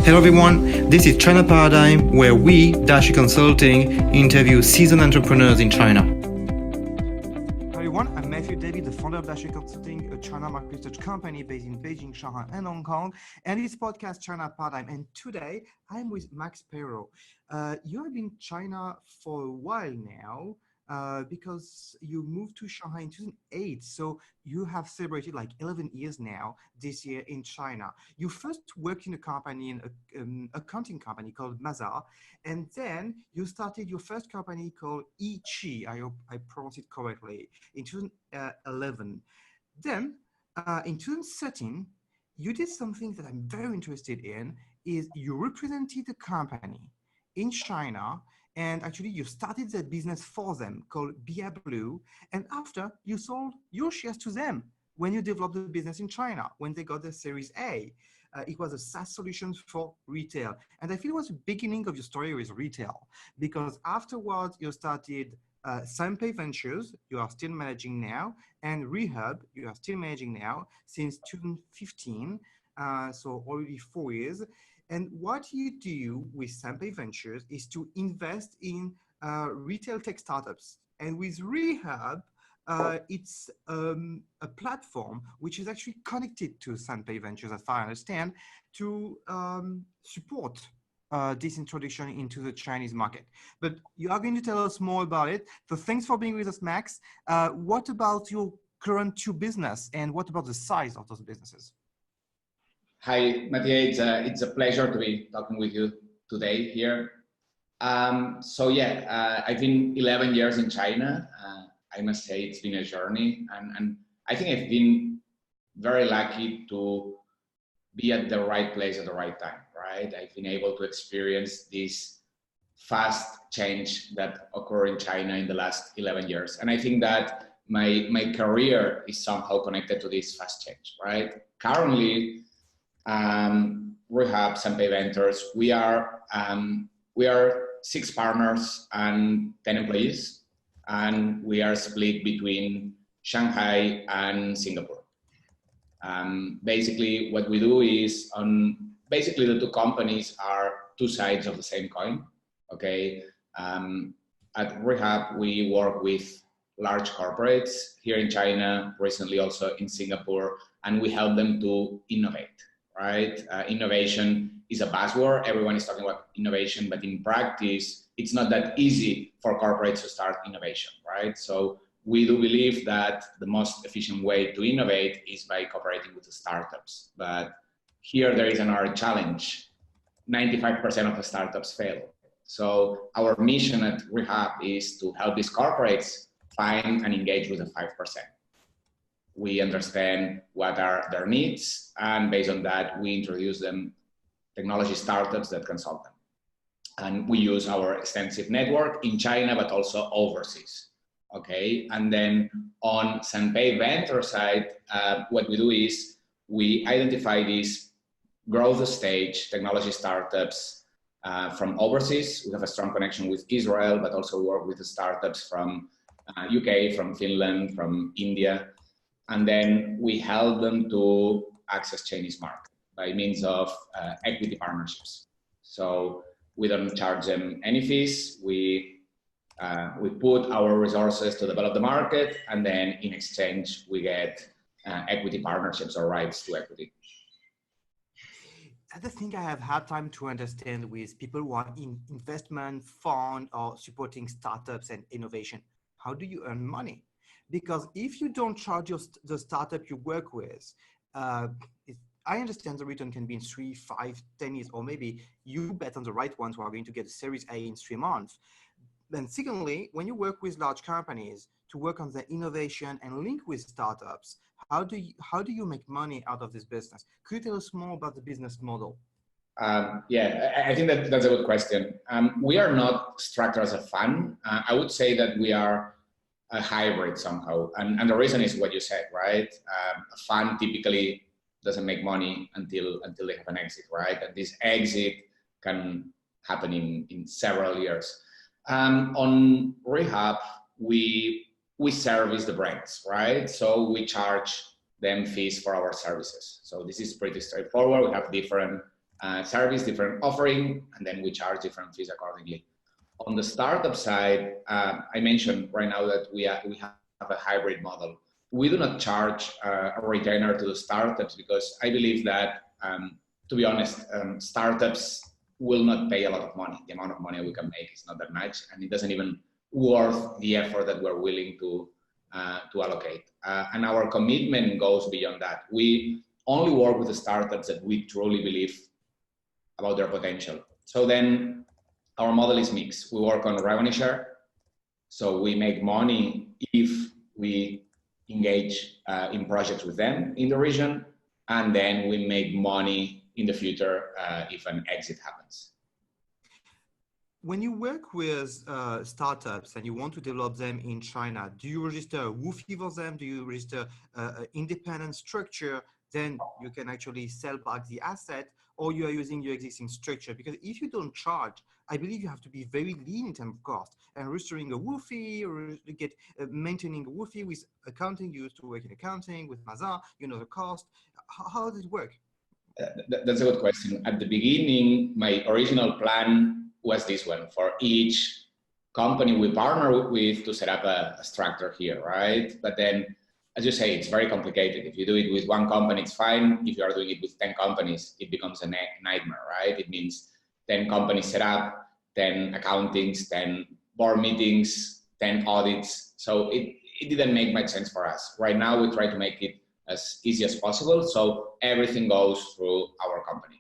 Hello everyone, this is China Paradigm, where we, Dashi Consulting, interview seasoned entrepreneurs in China. Hello everyone, I'm Matthieu David, the founder of Dashi Consulting, a China market research company based in Beijing, Shanghai, and Hong Kong, and this podcast, China Paradigm. And today, I'm with Peiro. You have been in China for a while now, because you moved to Shanghai in 2008. So you have celebrated like 11 years now this year in China. You first worked in a company, in an accounting company called Mazar, and then you started your first company called Ichi. I hope I pronounced it correctly, in 2011. Then in 2013, you did something that I'm very interested in, is you represented a company in China, and actually you started that business for them called Bia Blue. And after, you sold your shares to them when you developed the business in China, when they got the Series A. It was a SaaS solution for retail. And I feel it was the beginning of your story with retail, because afterwards you started Sanpei Ventures, you are still managing now, and Re-Hub, you are still managing now since 2015, so already 4 years. And what you do with Sanpei Ventures is to invest in retail tech startups. And with Re-Hub, it's a platform which is actually connected to Sanpei Ventures, as far as I understand, to support this introduction into the Chinese market. But you are going to tell us more about it. So thanks for being with us, Max. What about your current two business, and what about the size of those businesses? Hi, Matthieu. It's a pleasure to be talking with you today here. I've been 11 years in China. I must say it's been a journey, and I think I've been very lucky to be at the right place at the right time, right? I've been able to experience this fast change that occurred in China in the last 11 years. And I think that my career is somehow connected to this fast change, right? Currently, Re-Hub, Sanpei Ventures, we are 6 partners and 10 employees, and we are split between Shanghai and Singapore. Basically, what we do is basically the two companies are two sides of the same coin. Okay, at Re-Hub, we work with large corporates here in China, recently also in Singapore, and we help them to innovate. Right? Innovation is a buzzword. Everyone is talking about innovation, but in practice, it's not that easy for corporates to start innovation, right? So we do believe that the most efficient way to innovate is by cooperating with the startups. But here there is another challenge. 95% of the startups fail. So our mission at Re-Hub is to help these corporates find and engage with the 5%. We understand what are their needs, and based on that, we introduce them technology startups that can solve them. And we use our extensive network in China, but also overseas. Okay, and then on Sanpei Venture side, what we do is we identify these growth stage technology startups from overseas. We have a strong connection with Israel, but also work with the startups from UK, from Finland, from India. And then we help them to access Chinese market by means of equity partnerships. So we don't charge them any fees. We put our resources to develop the market, and then in exchange we get equity partnerships or rights to equity. The thing I have had time to understand with people who are in investment fund or supporting startups and innovation. How do you earn money? Because if you don't charge the startup you work with, I understand the return can be in 3, 5, 10 years, or maybe you bet on the right ones who are going to get a Series A in 3 months. Then secondly, when you work with large companies to work on the innovation and link with startups, how do you make money out of this business? Could you tell us more about the business model? I think that's a good question. We are not structured as a fund. I would say that we are a hybrid somehow. And the reason is what you said, right? A fund typically doesn't make money until they have an exit, right? And this exit can happen in several years. On Re-Hub, we service the brands, right? So we charge them fees for our services. So this is pretty straightforward. We have different service, different offering, and then we charge different fees accordingly. On the startup side, I mentioned right now that we have a hybrid model. We do not charge a retainer to the startups because I believe that, to be honest, startups will not pay a lot of money. The amount of money we can make is not that much, and it doesn't even worth the effort that we're willing to allocate. And our commitment goes beyond that. We only work with the startups that we truly believe about their potential. So then our model is mixed. We work on revenue share. So we make money if we engage in projects with them in the region, and then we make money in the future if an exit happens. When you work with startups and you want to develop them in China, do you register a WUFI for them? Do you register an independent structure? Then you can actually sell back the asset, or you are using your existing structure? Because if you don't charge, I believe you have to be very lean in terms of cost, and registering a WUFI or maintaining a WUFI with accounting. You used to work in accounting with Maza, you know the cost. How does it work? That's a good question. At the beginning, my original plan was this one. For each company we partner with to set up a structure here, right? But then, as you say, it's very complicated. If you do it with one company, it's fine. If you are doing it with 10 companies, it becomes a nightmare, right? It means 10 companies set up, 10 accountings, 10 board meetings, 10 audits. So it didn't make much sense for us. Right now, we try to make it as easy as possible. So everything goes through our company.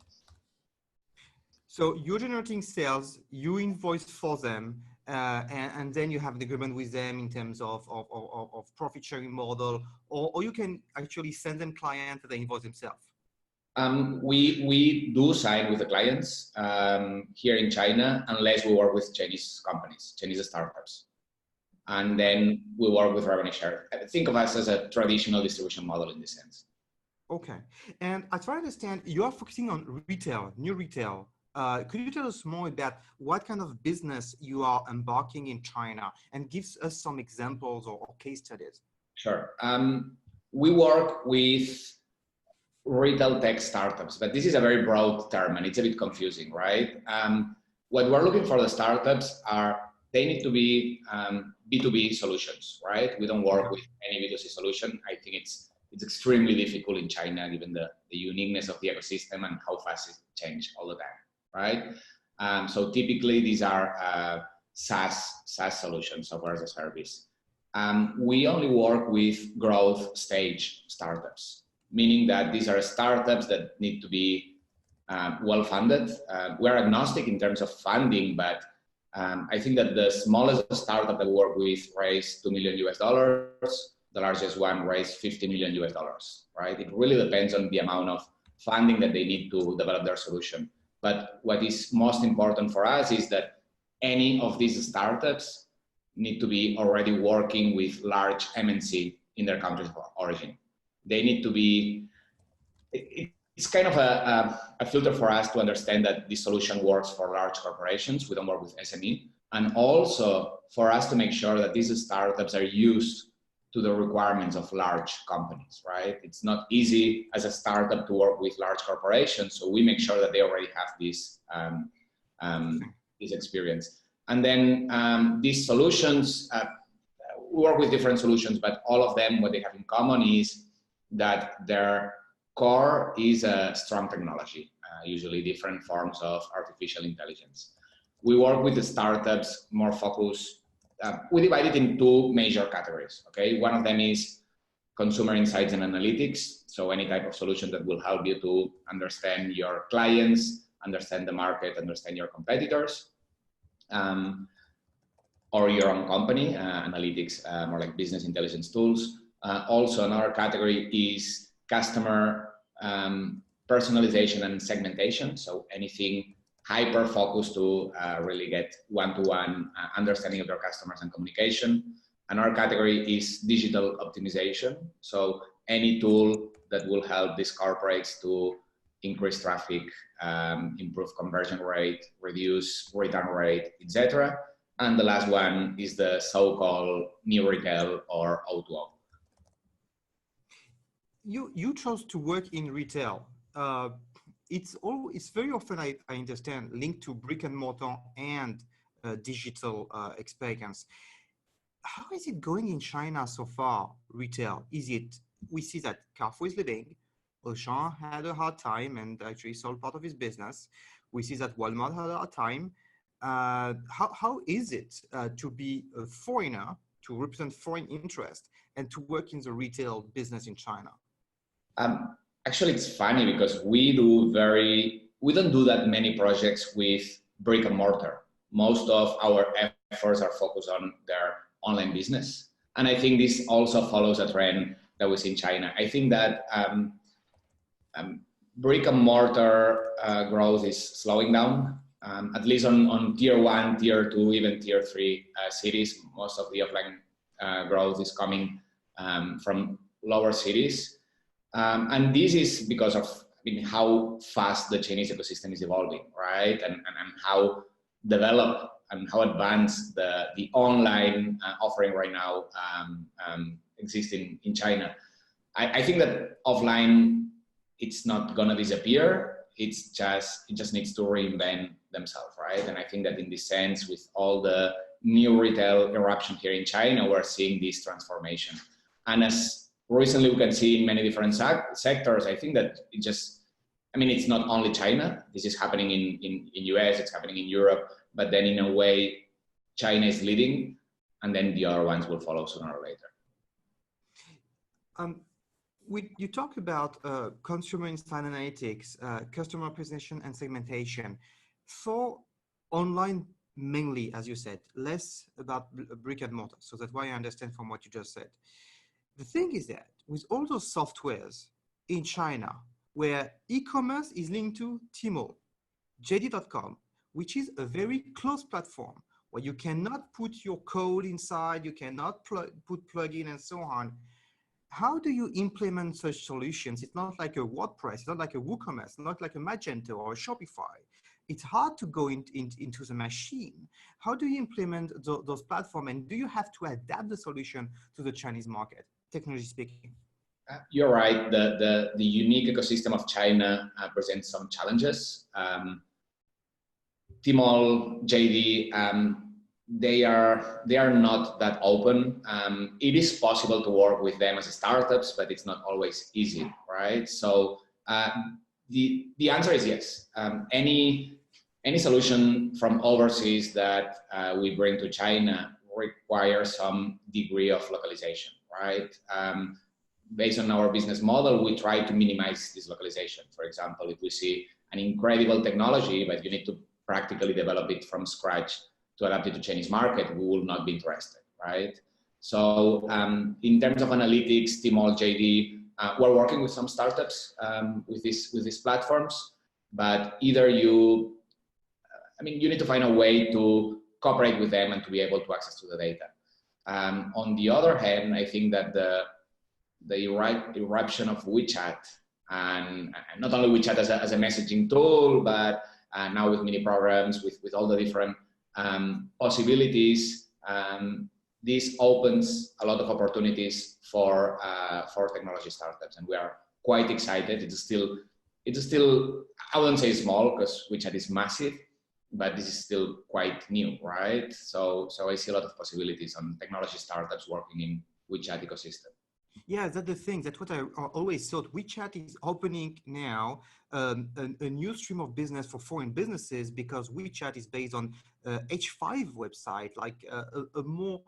So you're generating sales, you invoice for them, and then you have an agreement with them in terms of profit sharing model, or you can actually send them clients that they invoice themselves. We do sign with the clients here in China, unless we work with Chinese companies, Chinese startups. And then we work with revenue share. Think of us as a traditional distribution model in this sense. Okay. And as far as I understand, you are focusing on retail, new retail. Could you tell us more about what kind of business you are embarking in China, and give us some examples or case studies? Sure. We work with retail tech startups, but this is a very broad term and it's a bit confusing, right? What we're looking for the startups they need to be B2B solutions, right? We don't work with any B2C solution. I think it's extremely difficult in China, given the uniqueness of the ecosystem and how fast it changes all the time, right? So typically these are SaaS solutions, software as a service. We only work with growth stage startups, meaning that these are startups that need to be well-funded. We're agnostic in terms of funding, but I think that the smallest startup that we work with raised $2 million. The largest one raised $50 million, right? It really depends on the amount of funding that they need to develop their solution. But what is most important for us is that any of these startups need to be already working with large MNC in their countries of origin. They need to be, it's kind of a filter for us to understand that this solution works for large corporations. We don't work with SME. And also for us to make sure that these startups are used to the requirements of large companies, right? It's not easy as a startup to work with large corporations. So we make sure that they already have this experience. And then these solutions, we work with different solutions, but all of them, what they have in common is that their core is a strong technology, usually different forms of artificial intelligence. We work with the startups more focused. We divide it in two major categories, okay? One of them is consumer insights and analytics. So any type of solution that will help you to understand your clients, understand the market, understand your competitors, or your own company, analytics, more like business intelligence tools. Also another category is customer personalization and segmentation. So anything hyper-focused to really get one-to-one understanding of your customers and communication. Another category is digital optimization. So any tool that will help these corporates to increase traffic, improve conversion rate, reduce return rate, etc. And the last one is the so-called new retail or O2O. You chose to work in retail. it's very often I understand linked to brick and mortar and digital experience. How is it going in China so far? Retail, is it? We see that Carrefour is leaving. Auchan had a hard time and actually sold part of his business. We see that Walmart had a hard time. How is it to be a foreigner, to represent foreign interest, and to work in the retail business in China? Actually, it's funny because we don't do that many projects with brick and mortar. Most of our efforts are focused on their online business. And I think this also follows a trend that we see in China. I think that brick and mortar growth is slowing down, at least on tier 1, tier 2, even tier 3 cities. Most of the offline growth is coming from lower cities. And this is because of how fast the Chinese ecosystem is evolving, right? And how developed and how advanced the online offering right now existing in China. I think that offline, it's not gonna disappear. It just needs to reinvent themselves, right? And I think that in this sense, with all the new retail eruption here in China, we're seeing this transformation. And as recently we can see in many different sectors, I think that it's not only China. This is happening in US, it's happening in Europe, but then in a way, China is leading, and then the other ones will follow sooner or later. You talk about consumer insight analytics, customer representation and segmentation. For online, mainly, as you said, less about brick and mortar. So that's why I understand from what you just said. The thing is that with all those softwares in China, where e-commerce is linked to Tmall, JD.com, which is a very closed platform where you cannot put your code inside, you cannot put plugin and so on. How do you implement such solutions? It's not like a WordPress, it's not like a WooCommerce, not like a Magento or a Shopify. It's hard to go into the machine. How do you implement those platforms, and do you have to adapt the solution to the Chinese market, technology speaking? You're right. The unique ecosystem of China presents some challenges. Tmall, JD, they are not that open. It is possible to work with them as startups, but it's not always easy, right? So the answer is yes. Any solution from overseas that we bring to China requires some degree of localization, right? Based on our business model, we try to minimize this localization. For example, if we see an incredible technology, but you need to practically develop it from scratch to adapt it to Chinese market, we will not be interested, right? So in terms of analytics, Tmall, JD, we're working with some startups with these platforms, but either you need to find a way to cooperate with them and to be able to access to the data. On the other hand, I think that the eruption of WeChat, and not only WeChat as a messaging tool, but now with mini programs, with all the different possibilities, this opens a lot of opportunities for technology startups, and we are quite excited. It's still I wouldn't say small because WeChat is massive, but this is still quite new, right? So I see a lot of possibilities on technology startups working in WeChat ecosystem. Yeah, that's the thing. That's what I always thought. WeChat is opening now a new stream of business for foreign businesses, because WeChat is based on H5 website, like a more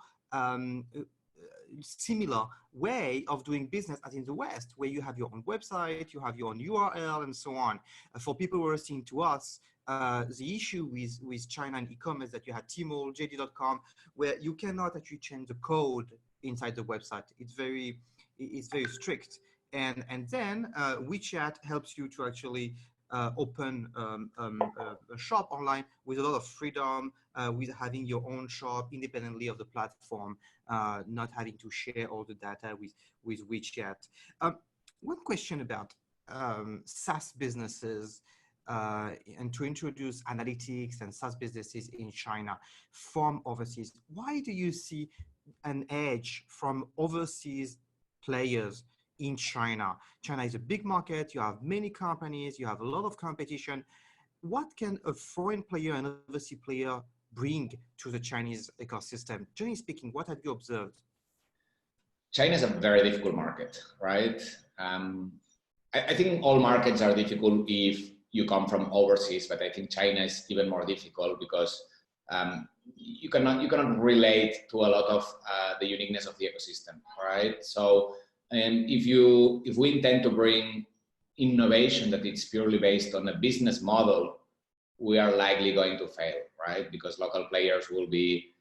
similar way of doing business as in the West, where you have your own website, you have your own URL, and so on. For people who are listening to us, the issue with China and e-commerce that you had Tmall, JD.com, where you cannot actually change the code inside the website. It's very strict. And then WeChat helps you to actually open a shop online with a lot of freedom, with having your own shop independently of the platform, not having to share all the data with WeChat. One question about SaaS businesses and to introduce analytics and SaaS businesses in China from overseas. Why do you see an edge from overseas players in China? China is a big market. You have many companies. You have a lot of competition. What can a foreign player and overseas player bring to the Chinese ecosystem? Generally speaking, what have you observed? China is a very difficult market, right? I think all markets are difficult if you come from overseas, but I think China is even more difficult because you cannot relate to a lot of the uniqueness of the ecosystem, right? So if we intend to bring innovation that it's purely based on a business model, we are likely going to fail, right? Because local players will be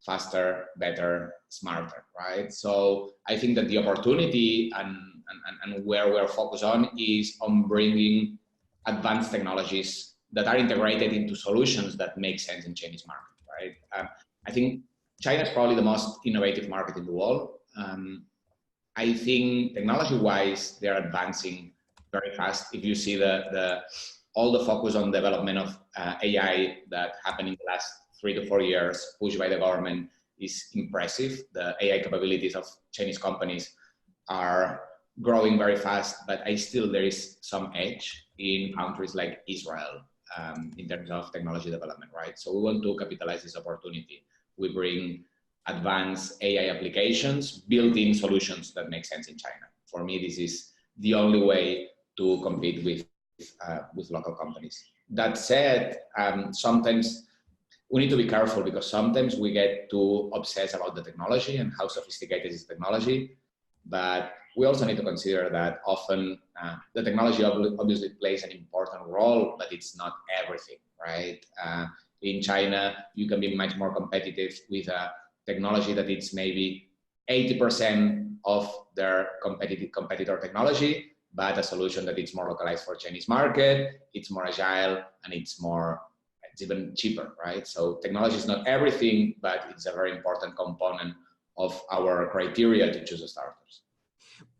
faster, better, smarter, right? So I think that the opportunity and where we're focused on is on bringing advanced technologies that are integrated into solutions that make sense in Chinese market, right? I think China is probably the most innovative market in the world. I think technology-wise, they're advancing very fast. If you see all the focus on development of AI that happened in the last 3 to 4 years, pushed by the government, is impressive. The AI capabilities of Chinese companies are growing very fast, but there is some edge in countries like Israel in terms of technology development, right? So we want to capitalize this opportunity. We bring advanced AI applications, built-in solutions that make sense in China. For me, this is the only way to compete with local companies. That said, sometimes we need to be careful because sometimes we get too obsessed about the technology and how sophisticated is technology, but we also need to consider that often the technology obviously plays an important role, but it's not everything, right? In China, you can be much more competitive with a technology that it's maybe 80% of their competitor technology, but a solution that it's more localized for Chinese market, it's more agile, and it's even cheaper, right? So technology is not everything, but it's a very important component of our criteria to choose startups.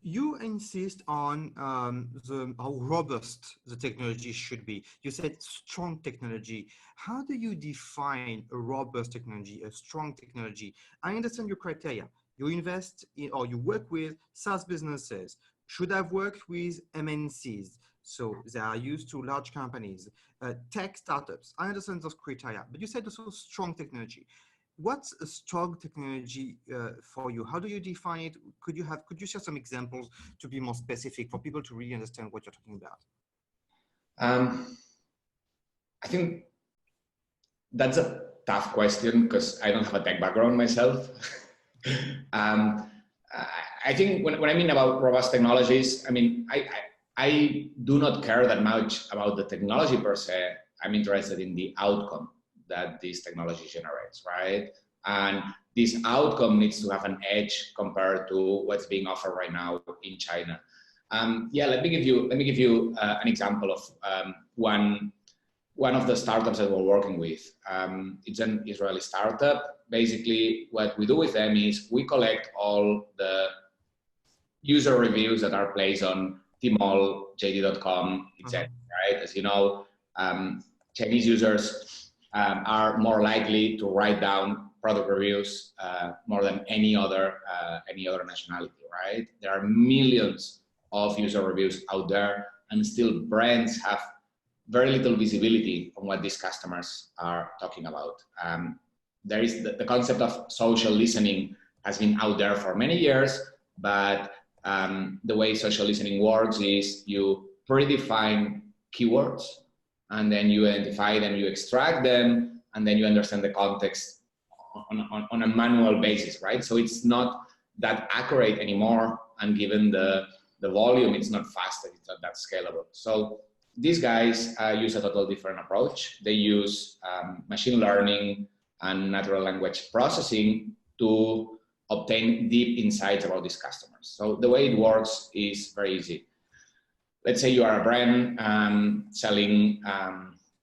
You insist on how robust the technology should be. You said strong technology. How do you define a robust technology, a strong technology? I understand your criteria. You invest in or you work with SaaS businesses, should have worked with MNCs. So they are used to large companies, tech startups. I understand those criteria, but you said also strong technology. What's a strong technology for you? How do you define it? Could you share some examples to be more specific for people to really understand what you're talking about? I think that's a tough question because I don't have a tech background myself. I think when I mean about robust technologies, I mean, I do not care that much about the technology per se. I'm interested in the outcome that this technology generates, right? And this outcome needs to have an edge compared to what's being offered right now in China. Let me give you an example of one of the startups that we're working with. It's an Israeli startup. Basically, what we do with them is we collect all the user reviews that are placed on Tmall, JD.com, etc. Right? As you know, Chinese users are more likely to write down product reviews more than any other nationality, right? There are millions of user reviews out there, and still brands have very little visibility on what these customers are talking about. There is the concept of social listening has been out there for many years, but the way social listening works is you predefine keywords, and then you identify them, you extract them, and then you understand the context on a manual basis, right? So it's not that accurate anymore, and given the volume, it's not fast, it's not that scalable. So these guys use a totally different approach. They use machine learning and natural language processing to obtain deep insights about these customers. So the way it works is very easy. Let's say you are a brand selling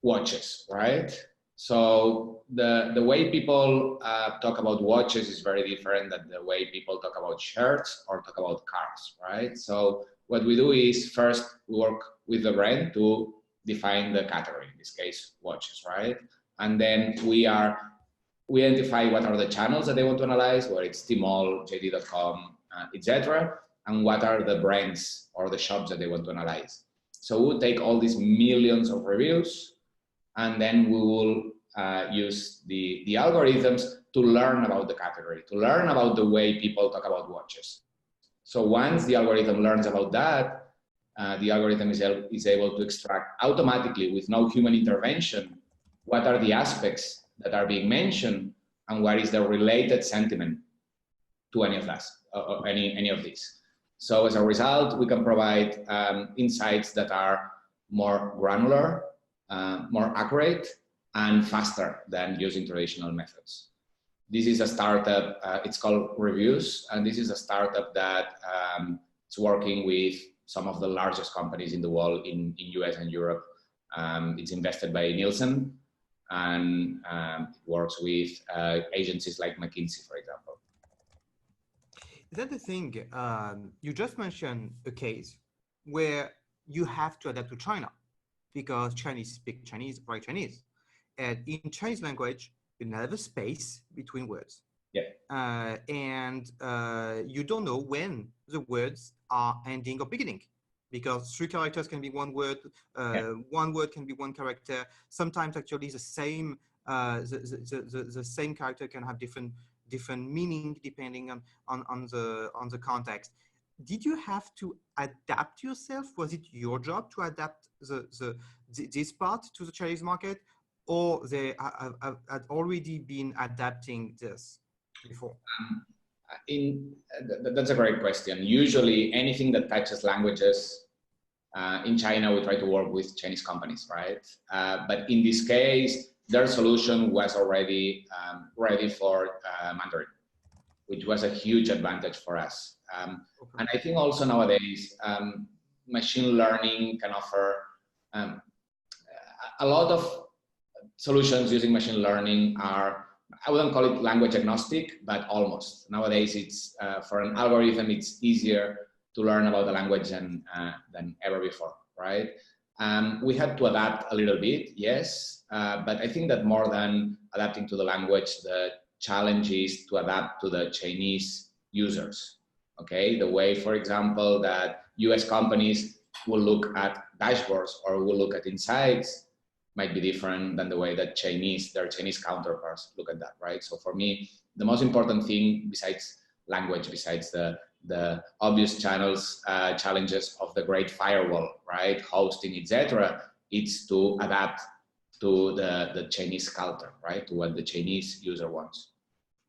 watches, right? So the way people talk about watches is very different than the way people talk about shirts or talk about cars, right? So what we do is first we work with the brand to define the category, in this case, watches, right? And then we identify what are the channels that they want to analyze, whether it's Tmall, JD.com, etc. and what are the brands or the shops that they want to analyze. So we'll take all these millions of reviews, and then we will use the algorithms to learn about the category, to learn about the way people talk about watches. So once the algorithm learns about that, the algorithm is able to extract automatically, with no human intervention, what are the aspects that are being mentioned and what is the related sentiment to any of that, or any of these. So as a result, we can provide insights that are more granular, more accurate, and faster than using traditional methods. This is a startup, it's called Reviews, and this is a startup that is working with some of the largest companies in the world in US and Europe. It's invested by Nielsen, and it works with agencies like McKinsey, for example. Is that the thing? You just mentioned a case where you have to adapt to China because Chinese speak Chinese, write Chinese. And in Chinese language, you have a space between words. Yeah. And you don't know when the words are ending or beginning, because 3 characters can be one word, one word can be one character. Sometimes actually the same character can have different meaning depending on the context. Did you have to adapt yourself? Was it your job to adapt this part to the Chinese market, or they had already been adapting this before? That's a great question. Usually anything that touches languages in China, we try to work with Chinese companies, right? But in this case, their solution was already ready for Mandarin, which was a huge advantage for us. And I think also nowadays, machine learning can offer a lot of solutions using machine learning are, I wouldn't call it language agnostic, but almost. Nowadays, it's for an algorithm, it's easier to learn about the language than ever before, right? We had to adapt a little bit, yes, but I think that more than adapting to the language, the challenge is to adapt to the Chinese users, okay? The way, for example, that US companies will look at dashboards or will look at insights might be different than the way that their Chinese counterparts look at that, right? So for me, the most important thing besides language, besides the obvious challenges of the great firewall, right? Hosting, etc., it's to adapt to the Chinese culture, right? To what the Chinese user wants.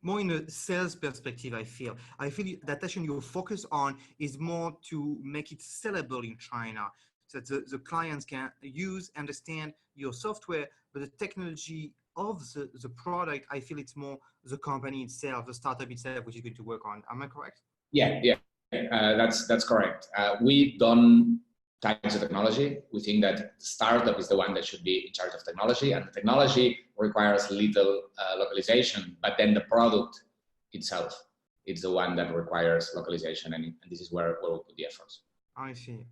More in a sales perspective, I feel that actually your focus on is more to make it sellable in China, so that the clients can use, understand your software, but the technology of the product, I feel it's more the company itself, the startup itself, which is going to work on. Am I correct? Yeah, that's correct. We don't touch the technology. We think that the startup is the one that should be in charge of technology, and the technology requires little localization, but then the product itself, it's the one that requires localization, and this is where we'll put the efforts. I see.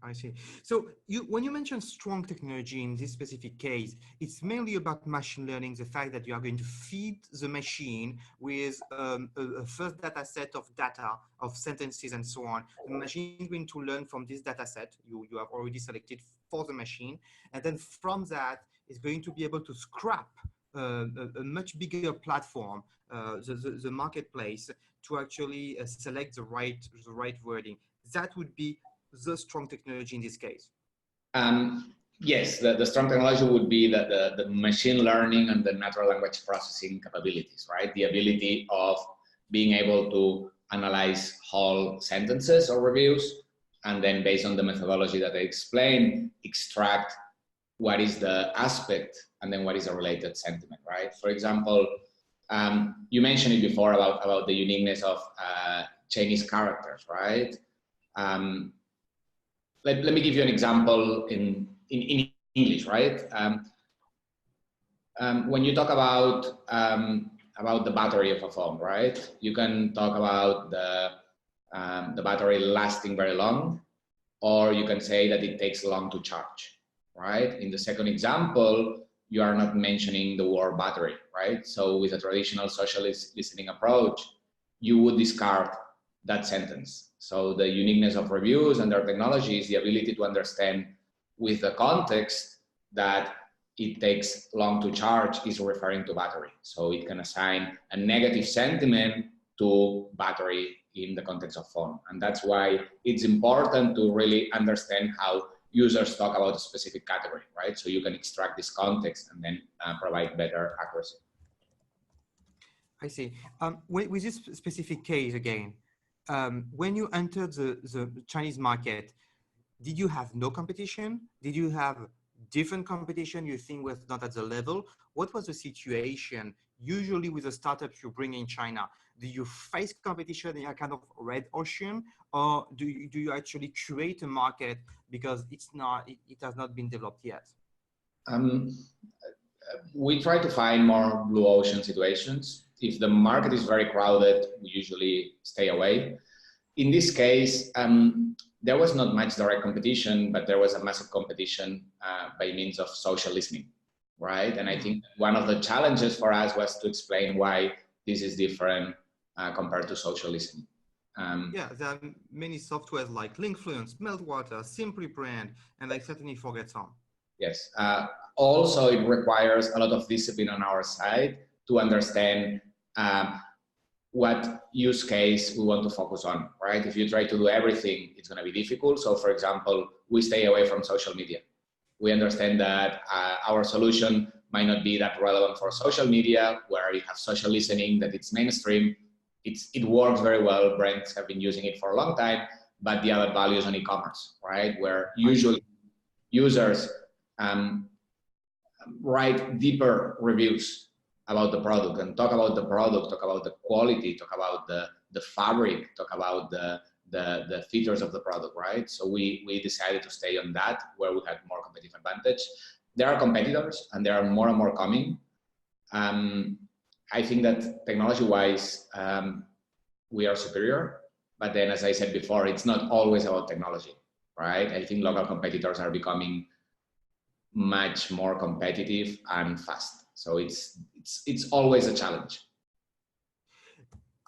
So when you mention strong technology in this specific case, it's mainly about machine learning, the fact that you are going to feed the machine with a first data set of data, of sentences and so on. The machine is going to learn from this data set you have already selected for the machine. And then from that, it's going to be able to scrap a much bigger platform, the marketplace, to actually select the right wording. That would be the strong technology in this case. Yes, the strong technology would be the machine learning and the natural language processing capabilities, right? The ability of being able to analyze whole sentences or reviews, and then based on the methodology that I explained, extract what is the aspect and then what is a related sentiment, right? For example, you mentioned it before about the uniqueness of Chinese characters, right? Let me give you an example in English, right? When you talk about the battery of a phone, right? You can talk about the battery lasting very long, or you can say that it takes long to charge, right? In the second example, you are not mentioning the word battery, right? So with a traditional social listening approach, you would discard that sentence. So the uniqueness of reviews and their technology is the ability to understand with the context that it takes long to charge is referring to battery. So it can assign a negative sentiment to battery in the context of phone. And that's why it's important to really understand how users talk about a specific category, right? So you can extract this context and then provide better accuracy. I see. With this specific case again, when you entered the Chinese market, did you have no competition? Did you have different competition you think was not at the level? What was the situation usually with the startups you bring in China? Do you face competition in a kind of red ocean, or do you actually create a market because it has not been developed yet? We try to find more blue ocean situations. If the market is very crowded, we usually stay away. In this case, there was not much direct competition, but there was a massive competition by means of social listening, right? And I think one of the challenges for us was to explain why this is different compared to social listening. Yeah, there are many softwares like Linkfluence, Meltwater, Simply Brand, and I certainly forget some. Yes. Also, it requires a lot of discipline on our side to understand what use case we want to focus on, right? If you try to do everything, it's going to be difficult. So, for example, we stay away from social media. We understand that our solution might not be that relevant for social media, where you have social listening, that it's mainstream. It works very well. Brands have been using it for a long time, but the other value is on e-commerce, right? Where usually users write deeper reviews about the product and talk about the product, talk about the quality, talk about the fabric, talk about the features of the product, right? So we decided to stay on that where we had more competitive advantage. There are competitors and there are more and more coming. I think that technology-wise, we are superior, but then as I said before, it's not always about technology, right? I think local competitors are becoming much more competitive and fast. So it's always a challenge.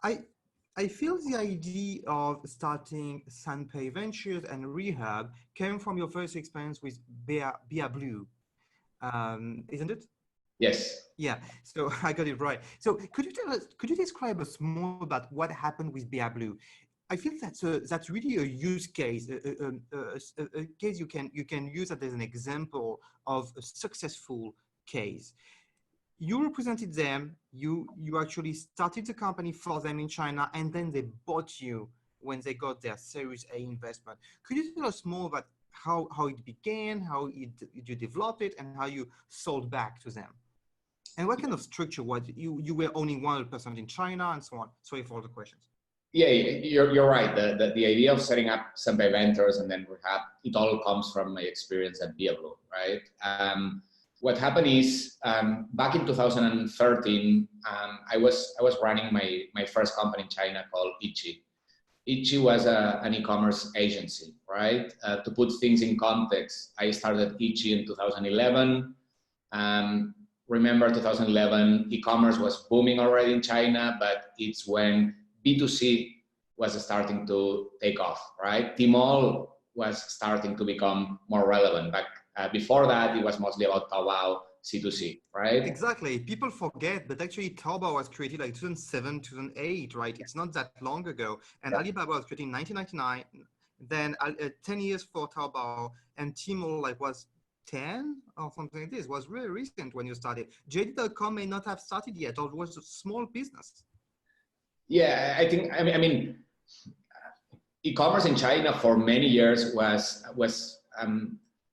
I feel the idea of starting Sanpei Ventures and Re-Hub came from your first experience with Blue, isn't it? Yes. Yeah, so I got it right. So could you describe us more about what happened with Blue? I feel that's really a use case, a case you can use that as an example of a successful case. You represented them, you actually started the company for them in China, and then they bought you when they got their Series A investment. Could you tell us more about how it began, how you developed it, and how you sold back to them? And what kind of structure was it? You were owning 100% in China and so on. Sorry for all the questions. Yeah, you're right. The idea of setting up Sanpei Ventures and then Re-Hub, it all comes from my experience at Blue, right? What happened is back in 2013, I was running my first company in China called Ichi. Ichi was an e-commerce agency, right? To put things in context, I started Ichi in 2011. Remember 2011, e-commerce was booming already in China, but it's when B2C was starting to take off, right? Tmall was starting to become more relevant. But before that, it was mostly about Taobao, C2C, right? Exactly. People forget, but actually Taobao was created like 2007, 2008, right? It's not that long ago. And Alibaba was created in 1999. Then 10 years for Taobao, and Tmall was 10 or something like this. It was really recent when you started. JD.com may not have started yet, or it was a small business. Yeah, I mean, e-commerce in China for many years was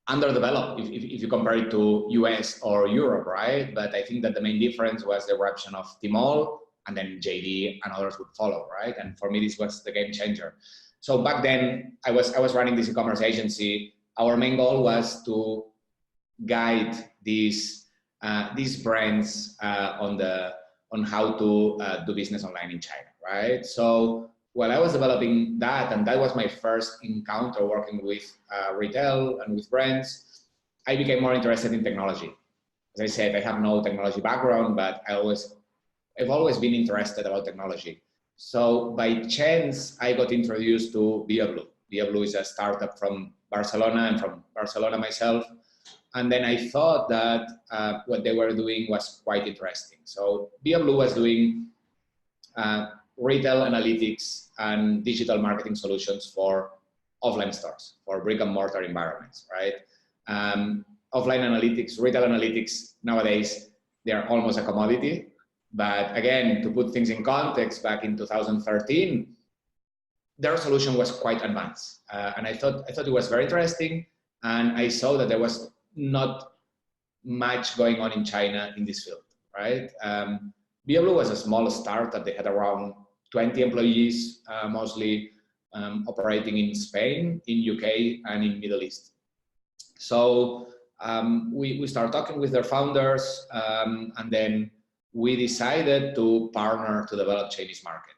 underdeveloped if you compare it to US or Europe, right? But I think that the main difference was the eruption of Tmall, and then JD and others would follow, right? And for me, this was the game changer. So back then, I was running this e-commerce agency. Our main goal was to guide these brands on how to do business online in China, right? So while I was developing that, and that was my first encounter working with retail and with brands, I became more interested in technology. As I said, I have no technology background, but I've always been interested about technology. So by chance, I got introduced to Blue. Blue is a startup from Barcelona. I'm from Barcelona myself. And then I thought that what they were doing was quite interesting. So Blue was doing retail analytics and digital marketing solutions for offline stores, for brick and mortar environments, right? Offline analytics, retail analytics, nowadays, they're almost a commodity. But again, to put things in context, back in 2013, their solution was quite advanced. And I thought it was very interesting. And I saw that there was not much going on in China in this field, right? Blue was a small startup. They had around 20 employees, mostly operating in Spain, in UK, and in Middle East. So we started talking with their founders, and then we decided to partner to develop Chinese market.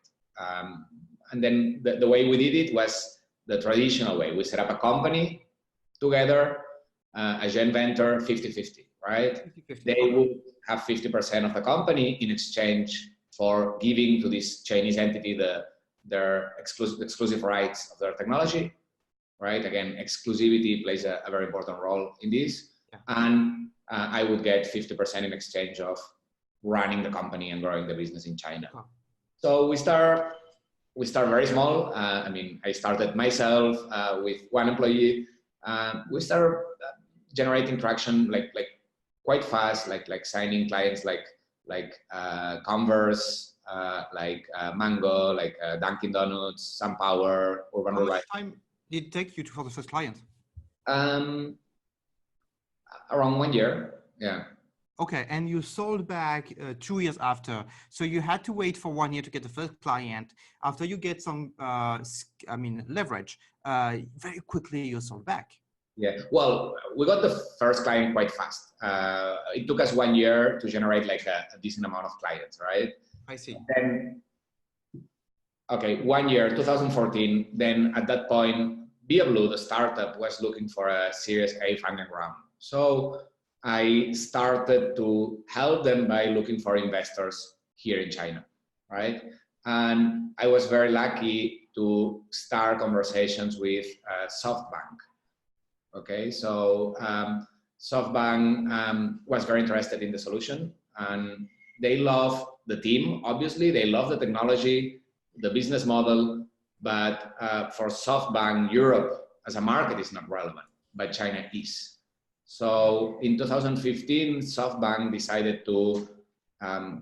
And then the way we did it was the traditional way. We set up a company together, a joint venture, 50-50, right? 50-50. They would have 50% of the company in exchange for giving to this Chinese entity their exclusive rights of their technology, right? Again, exclusivity plays a very important role in this. Yeah. And I would get 50% in exchange of running the company and growing the business in China. Oh. So we start very small. I mean, I started myself with one employee. We started generating traction like quite fast, like signing clients like Converse, like Mango, like Dunkin' Donuts, SunPower, Urban How much time did it take you for the first client? Around 1 year, yeah. Okay, and you sold back 2 years after. So you had to wait for 1 year to get the first client. After you get some, leverage, very quickly you sold back. Yeah, well, we got the first client quite fast. It took us 1 year to generate like a decent amount of clients, right? I see. Then, okay, 1 year, 2014. Then at that point, Blue, the startup, was looking for a Series A funding round. So I started to help them by looking for investors here in China, right? And I was very lucky to start conversations with SoftBank. Okay, so SoftBank was very interested in the solution, and they love the team, obviously. They love the technology, the business model, but for SoftBank, Europe as a market is not relevant, but China is. So in 2015, SoftBank decided to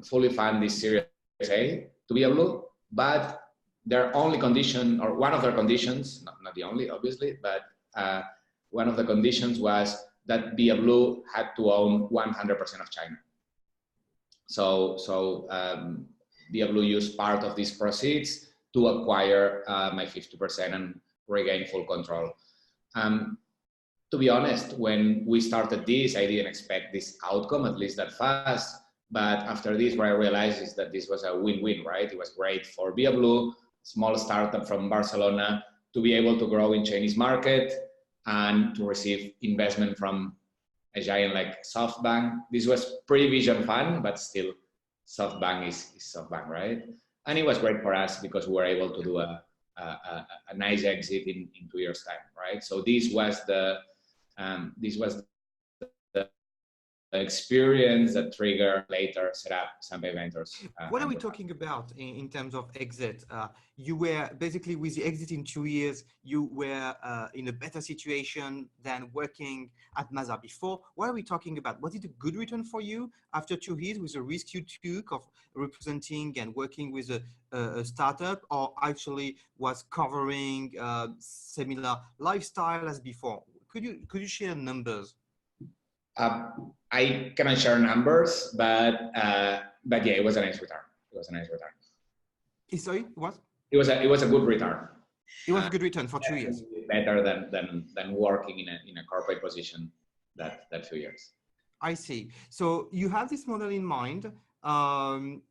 fully fund this Series A to Blue, but their only condition, or one of their conditions, not the only, obviously, but one of the conditions was that Blue had to own 100% of China. So Blue used part of these proceeds to acquire my 50% and regain full control. To be honest, when we started this, I didn't expect this outcome, at least that fast. But after this, what I realized is that this was a win-win, right? It was great for Blue, small startup from Barcelona, to be able to grow in Chinese market and to receive investment from a giant like SoftBank. This was pre-Vision Fund, but still SoftBank is SoftBank, right? And it was great for us because we were able to do a nice exit in 2 years' time, right? So this was the experience that triggered later set up Sanpei Ventures. What are we talking about in terms of exit? You were basically with the exit in 2 years, you were in a better situation than working at Mazar before. What are we talking about? Was it a good return for you after 2 years with the risk you took of representing and working with a startup, or actually was covering similar lifestyle as before? Could you share numbers? I cannot share numbers, but yeah, it was a nice return. It was a nice return. Sorry, what? It was a good return. It was a good return for 2 years. Better than working in a corporate position that few years. I see. So you have this model in mind, and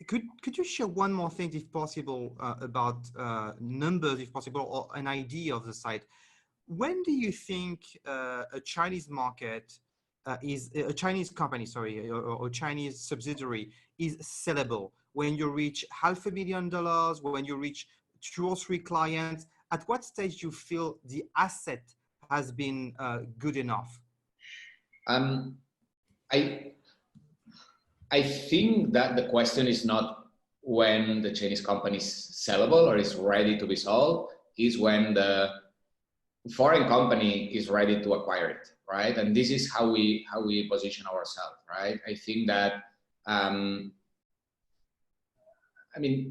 could you share one more thing, if possible, about numbers, if possible, or an idea of the site? When do you think a Chinese market is a Chinese company, sorry, or Chinese subsidiary is sellable? when you reach $500,000, when you reach 2 or 3 clients? At what stage you feel the asset has been good enough? I think that the question is not when the Chinese company is sellable or is ready to be sold, is when the foreign company is ready to acquire it, right? And this is how we position ourselves, right? I think that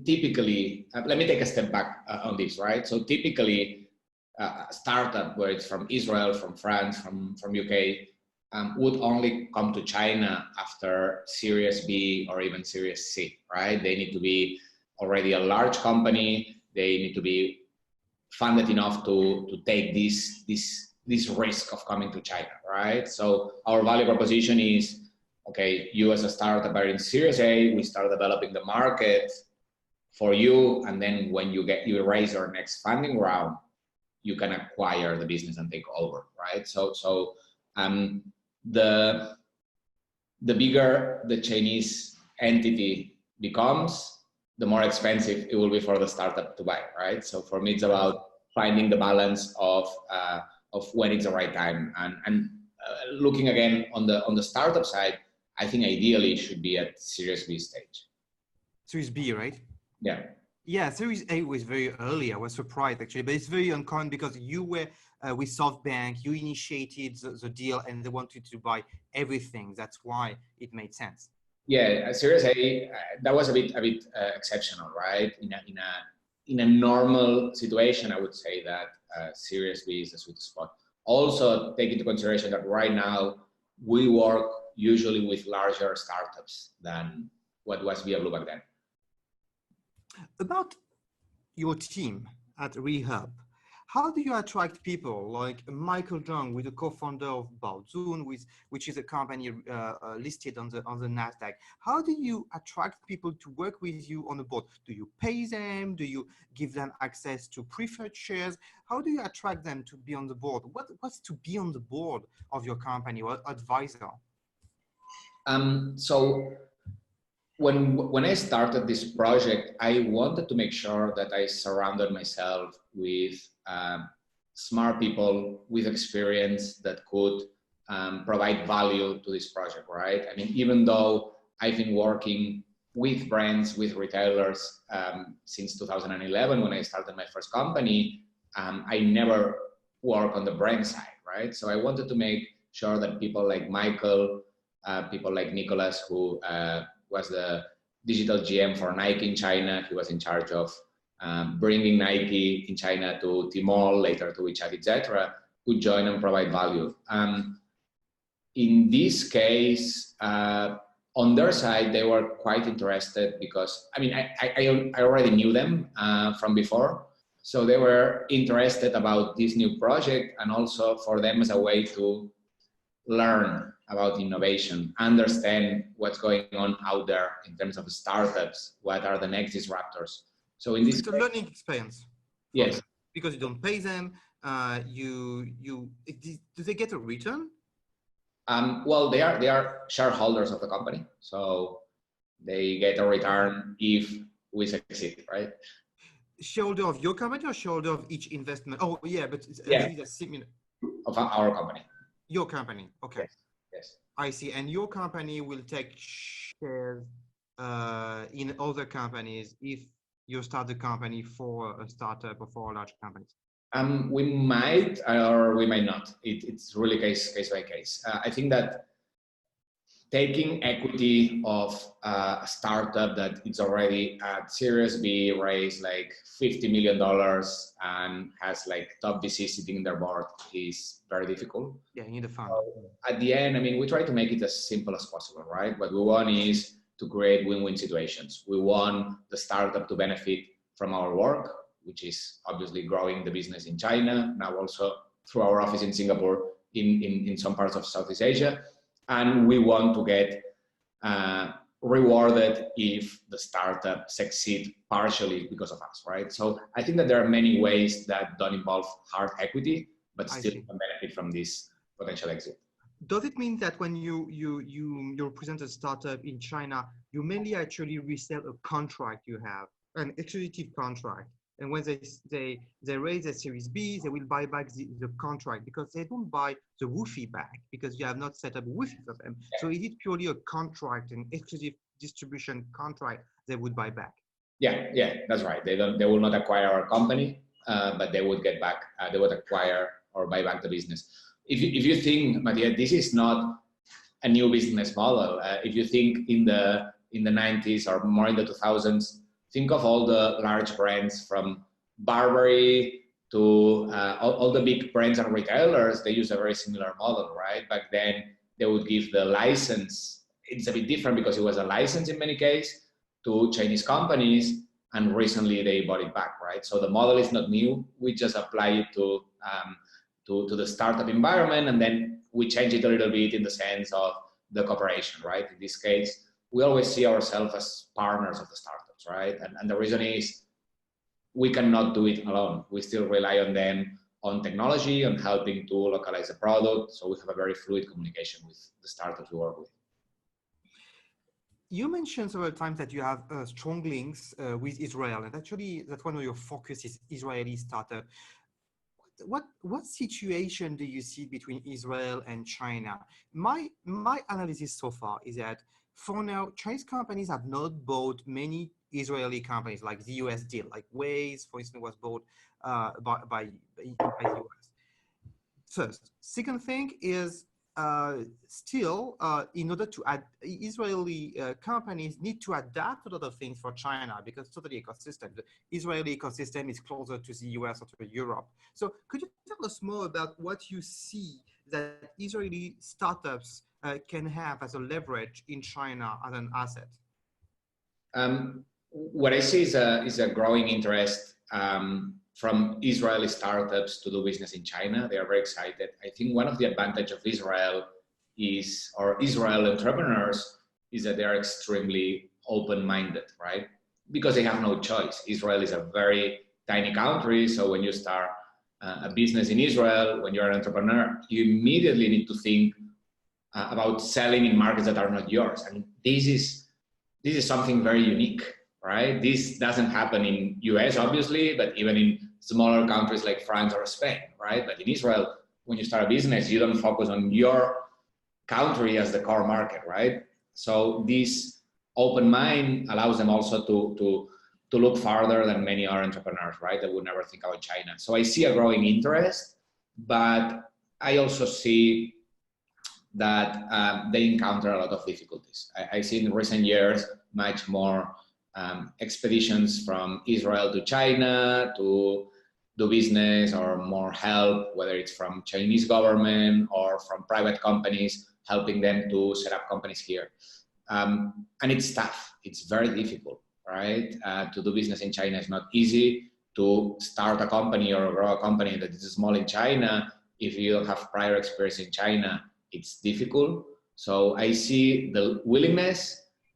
typically, let me take a step back on this, right? So typically, a startup, where it's from Israel, from France, from UK, would only come to China after Series B or even Series C, right? They need to be already a large company. They need to be funded enough to take this risk of coming to China, right? So our value proposition is, okay, you as a startup are in Series A, we start developing the market for you, and then when you raise your next funding round, you can acquire the business and take over, right? So the bigger the Chinese entity becomes, the more expensive it will be for the startup to buy, right? So for me, it's about finding the balance of when it's the right time, and looking again on the startup side, I think ideally it should be at Series B stage. Series B, right? Yeah. Yeah, Series A was very early. I was surprised actually, but it's very uncommon because you were with SoftBank, you initiated the deal and they wanted to buy everything. That's why it made sense. Yeah, Series A, that was a bit exceptional, right? In a normal situation, I would say that Series B is the sweet spot. Also, take into consideration that right now we work usually with larger startups than what was Via Blue back then. About your team at Re-Hub, how do you attract people like Michael Zhang, with the co-founder of Baozun, which is a company listed on the Nasdaq? How do you attract people to work with you on the board? Do you pay them? Do you give them access to preferred shares? How do you attract them to be on the board? What's to be on the board of your company or advisor? So when I started this project, I wanted to make sure that I surrounded myself with smart people with experience that could provide value to this project, right? I mean, even though I've been working with brands, with retailers since 2011 when I started my first company, I never worked on the brand side, right? So I wanted to make sure that people like Michael, people like Nicholas, who was the digital GM for Nike in China. He was in charge of bringing Nike in China to Tmall, later to WeChat, etc., could join and provide value. In this case, on their side, they were quite interested because, I mean, I already knew them from before. So they were interested about this new project, and also for them as a way to learn about innovation, understand what's going on out there in terms of startups, what are the next disruptors. So in this, it's a learning experience. Yes, because you don't pay them. Do they get a return? Well, they are shareholders of the company, so they get a return if we succeed, right? Shareholder of your company or shareholder of each investment? Oh, yeah, but Yeah, similar. of our company. Your company, okay. Yes. I see. And your company will take shares in other companies if you start the company for a startup or for a large company? We might or we might not. It's really case by case. I think that taking equity of a startup that it's already at Series B, raised like $50 million and has like top VC sitting in their board is very difficult. Yeah, you need a fund. So at the end, I mean, we try to make it as simple as possible, right? What we want is to create win-win situations. We want the startup to benefit from our work, which is obviously growing the business in China, now also through our office in Singapore, in some parts of Southeast Asia. And we want to get rewarded if the startup succeeds partially because of us, right? So I think that there are many ways that don't involve hard equity, but still can benefit from this potential exit. Does it mean that when you represent a startup in China, you mainly actually resell a contract you have, an exclusive contract, and when they raise a Series B, they will buy back the contract because they don't buy the Wi-Fi back because you have not set up a Wi-Fi for them. So is it purely a contract, an exclusive distribution contract they would buy back? Yeah, that's right. They will not acquire our company, but they would get back. They would acquire or buy back the business. If you think, Matthieu, this is not a new business model. If you think in the 90s or more in the 2000s, think of all the large brands from Burberry to all the big brands and retailers. They use a very similar model, right? Back then, they would give the license. It's a bit different because it was a license in many cases to Chinese companies, and recently they bought it back, right? So the model is not new. We just apply it to the startup environment, and then we change it a little bit in the sense of the cooperation, right? In this case, we always see ourselves as partners of the startups, right? And the reason is we cannot do it alone. We still rely on them on technology, on helping to localize the product. So we have a very fluid communication with the startups we work with. You mentioned several times that you have strong links with Israel, and actually that's one of your focus is Israeli startup. What situation do you see between Israel and China? My analysis so far is that for now, Chinese companies have not bought many Israeli companies like the US deal, like Waze, for instance, was bought by the US. First. Second thing is still, in order to add, Israeli companies need to adapt a lot of things for China because totally ecosystem. The Israeli ecosystem is closer to the US or to Europe. So could you tell us more about what you see that Israeli startups can have as a leverage in China as an asset? What I see is a growing interest from Israeli startups to do business in China. They are very excited. I think one of the advantages of Israel or Israel entrepreneurs is that they are extremely open-minded, right? Because they have no choice. Israel is a very tiny country, so when you start a business in Israel, when you're an entrepreneur, you immediately need to think about selling in markets that are not yours. And this is something very unique, right? This doesn't happen in US, obviously, but even in smaller countries like France or Spain, right? But in Israel, when you start a business, you don't focus on your country as the core market, right? So this open mind allows them also to look farther than many other entrepreneurs, right? That would never think about China. So I see a growing interest, but I also see that they encounter a lot of difficulties. I see in recent years much more expeditions from Israel to China to do business or more help, whether it's from Chinese government or from private companies, helping them to set up companies here. And it's tough. It's very difficult, right? To do business in China is not easy. To start a company or grow a company that is small in China, if you don't have prior experience in China, it's difficult. So I see the willingness,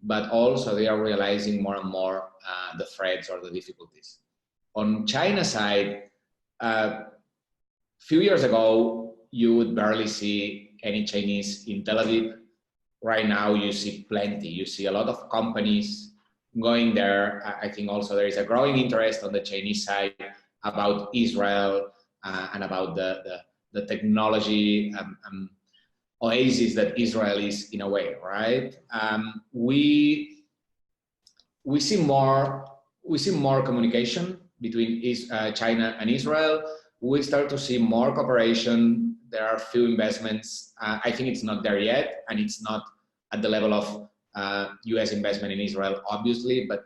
but also they are realizing more and more the threats or the difficulties. On China side, a few years ago, you would barely see any Chinese in Tel Aviv. Right now, you see plenty. You see a lot of companies going there. I think also there is a growing interest on the Chinese side about Israel and about the technology oasis that Israel is in a way, right? We see more communication between China and Israel. We start to see more cooperation. There are few investments. I think it's not there yet, and it's not at the level of US investment in Israel, obviously, but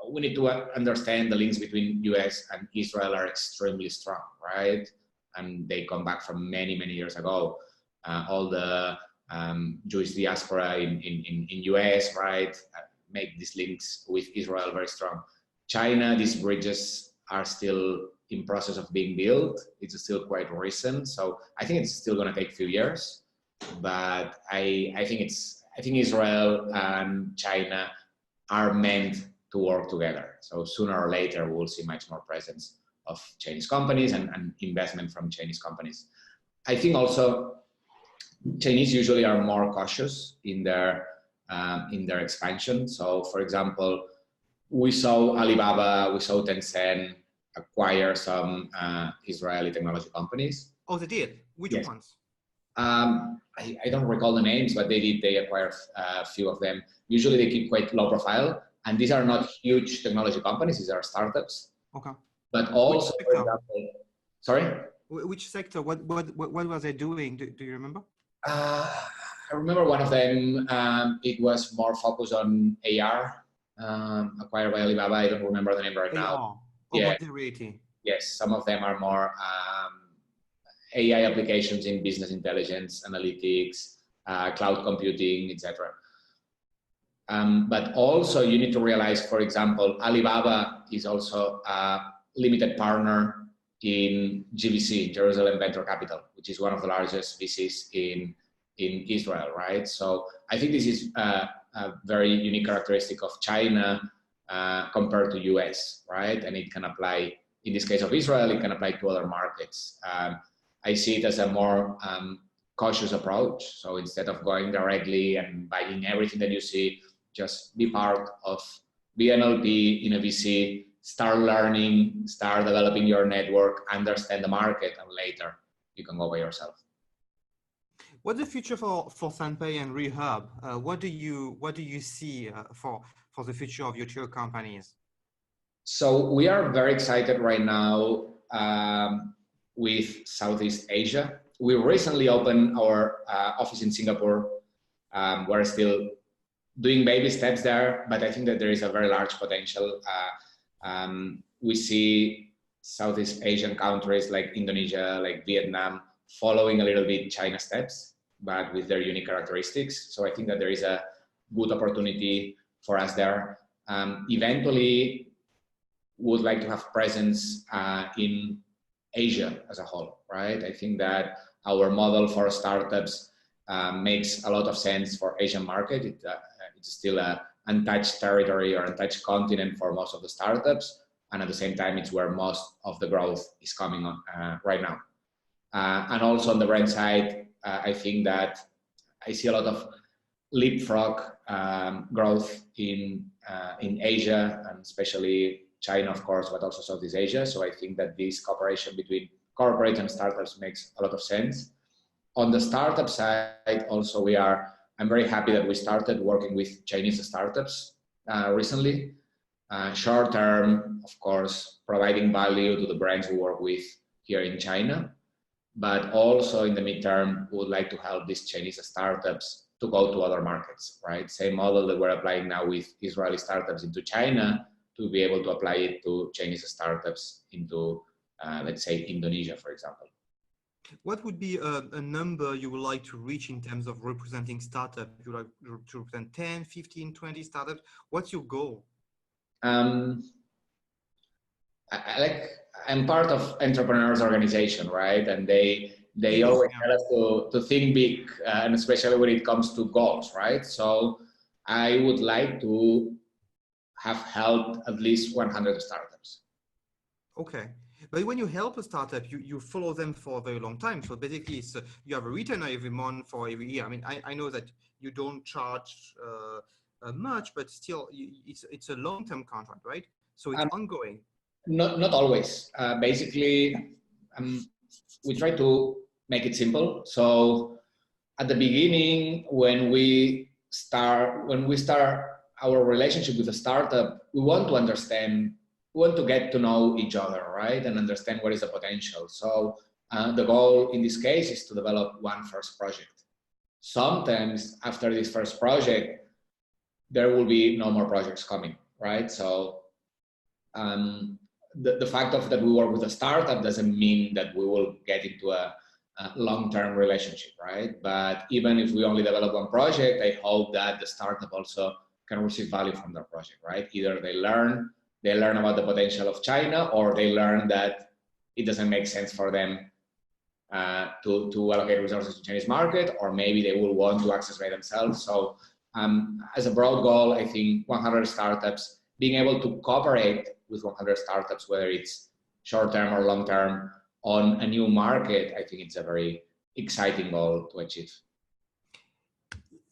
we need to understand the links between US and Israel are extremely strong, right? And they come back from many, many years ago. All the Jewish diaspora in US, right, make these links with Israel very strong. China, these bridges are still in process of being built. It's still quite recent, so I think it's still going to take a few years. But I think Israel and China are meant to work together. So sooner or later, we'll see much more presence of Chinese companies and investment from Chinese companies. I think also Chinese usually are more cautious in their expansion. So, for example, we saw Alibaba, we saw Tencent acquire some Israeli technology companies. Oh, they did? Which Yes. ones? I don't recall the names, but they acquired a few of them. Usually they keep quite low profile, and these are not huge technology companies, these are startups. Okay. But also, for example, sorry? Which sector? What were they doing? Do you remember? I remember one of them, it was more focused on AR, acquired by Alibaba. I don't remember the name right now. Augmented reality. Yes, some of them are more AI applications in business intelligence, analytics, cloud computing, etc. But also you need to realize, for example, Alibaba is also a limited partner in GVC, Jerusalem Venture Capital, which is one of the largest VCs in Israel, right? So I think this is a very unique characteristic of China compared to US, right? And it can apply, in this case of Israel, it can apply to other markets. I see it as a more cautious approach. So instead of going directly and buying everything that you see, just be part of BNLP in a VC, start learning, start developing your network, understand the market, and later you can go by yourself. What's the future for Sanpei and Re-Hub? What do you see for the future of your two companies? So we are very excited right now with Southeast Asia. We recently opened our office in Singapore. We're still doing baby steps there, but I think that there is a very large potential. We see Southeast Asian countries like Indonesia, like Vietnam, following a little bit China steps, but with their unique characteristics. So I think that there is a good opportunity for us there. Eventually, would like to have presence in Asia as a whole, right? I think that our model for startups makes a lot of sense for Asian market. It's still an untouched territory or untouched continent for most of the startups. And at the same time, it's where most of the growth is coming on right now. And also on the brand side, I think that I see a lot of leapfrog growth in Asia, and especially China, of course, but also Southeast Asia. So I think that this cooperation between corporate and startups makes a lot of sense. On the startup side, also I'm very happy that we started working with Chinese startups recently. Short term, of course, providing value to the brands we work with here in China, but also in the midterm, we would like to help these Chinese startups to go to other markets, right? Same model that we're applying now with Israeli startups into China, to be able to apply it to Chinese startups into, let's say, Indonesia, for example. What would be a number you would like to reach in terms of representing startups? You would like to represent 10, 15, 20 startups? What's your goal? I'm part of entrepreneurs organization, right? And they always tell us to think big, and especially when it comes to goals, right? So I would like to have helped at least 100 startups. Okay. But when you help a startup, you follow them for a very long time. So basically, it's, you have a retainer every month or every year. I mean, I know that you don't charge much, but still, it's a long-term contract, right? So it's ongoing. Not always. Basically, we try to make it simple. So at the beginning, when we start our relationship with a startup, we want to understand, we want to get to know each other, right? And understand what is the potential. So the goal in this case is to develop one first project. Sometimes after this first project, there will be no more projects coming, right? So the fact of that we work with a startup doesn't mean that we will get into a long-term relationship, right? But even if we only develop one project, I hope that the startup also can receive value from their project, right? Either they learn about the potential of China, or they learn that it doesn't make sense for them to allocate resources to Chinese market, or maybe they will want to access by themselves. So as a broad goal, I think 100 startups, being able to cooperate with 100 startups, whether it's short-term or long-term, on a new market, I think it's a very exciting goal to achieve.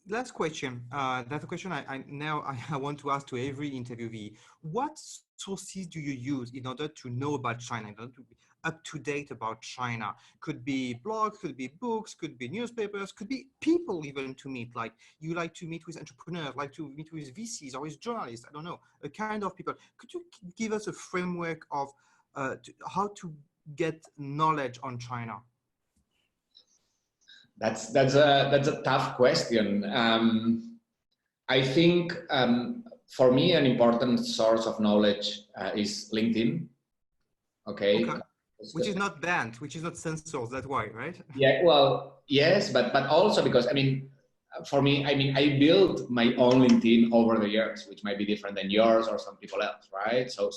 Last question. That's a question I want to ask to every interviewee. What sources do you use in order to know about China, in order to be up to date about China? Could be blogs, could be books, could be newspapers, could be people even to meet. Like you like to meet with entrepreneurs, like to meet with VCs or with journalists. I don't know, a kind of people. Could you give us a framework of how to get knowledge on China? That's a tough question. I think for me an important source of knowledge is LinkedIn. Okay. Okay. Which is not banned, which is not censored. That's why, right? Yeah. Well, yes, but also because I mean, for me, I mean, I built my own LinkedIn over the years, which might be different than yours or some people else, right? So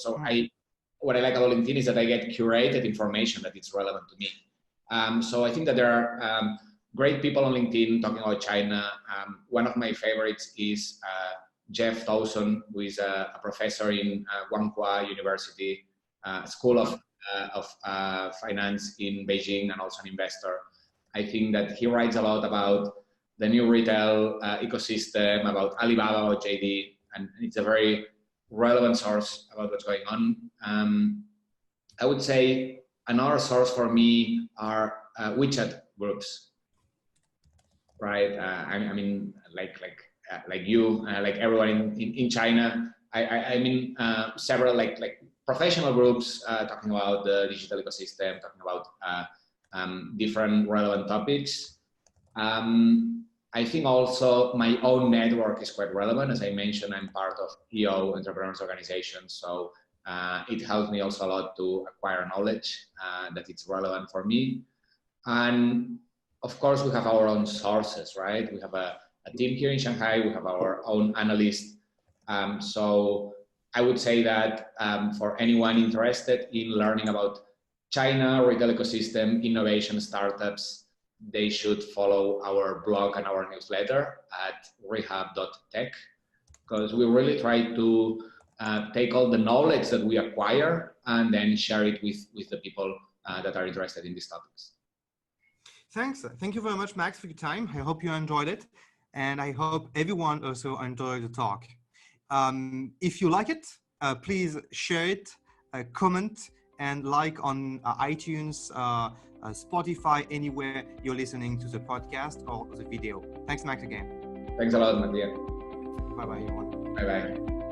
what I like about LinkedIn is that I get curated information that is relevant to me. So I think that there are great people on LinkedIn talking about China. One of my favorites is Jeff Dawson, who is a professor in Guanghua University School of Finance in Beijing and also an investor. I think that he writes a lot about the new retail ecosystem, about Alibaba, about JD, and it's a very relevant source about what's going on. I would say another source for me are WeChat groups, right? I mean, like you, like everyone in China. I mean, several like professional groups talking about the digital ecosystem, talking about different relevant topics. I think also my own network is quite relevant. As I mentioned, I'm part of EO Entrepreneurs Organization, so it helps me also a lot to acquire knowledge that it's relevant for me. And of course, we have our own sources, right? We have a team here in Shanghai. We have our own analysts. So I would say that for anyone interested in learning about China, retail ecosystem, innovation, startups, they should follow our blog and our newsletter at Re-Hub.tech, because we really try to take all the knowledge that we acquire and then share it with the people that are interested in these topics. Thanks. Thank you very much, Max, for your time. I hope you enjoyed it. And I hope everyone also enjoyed the talk. If you like it, please share it, comment, and like on iTunes, Spotify, anywhere you're listening to the podcast or the video. Thanks, Max, again. Thanks a lot, Matthieu. Bye-bye, everyone. Bye-bye.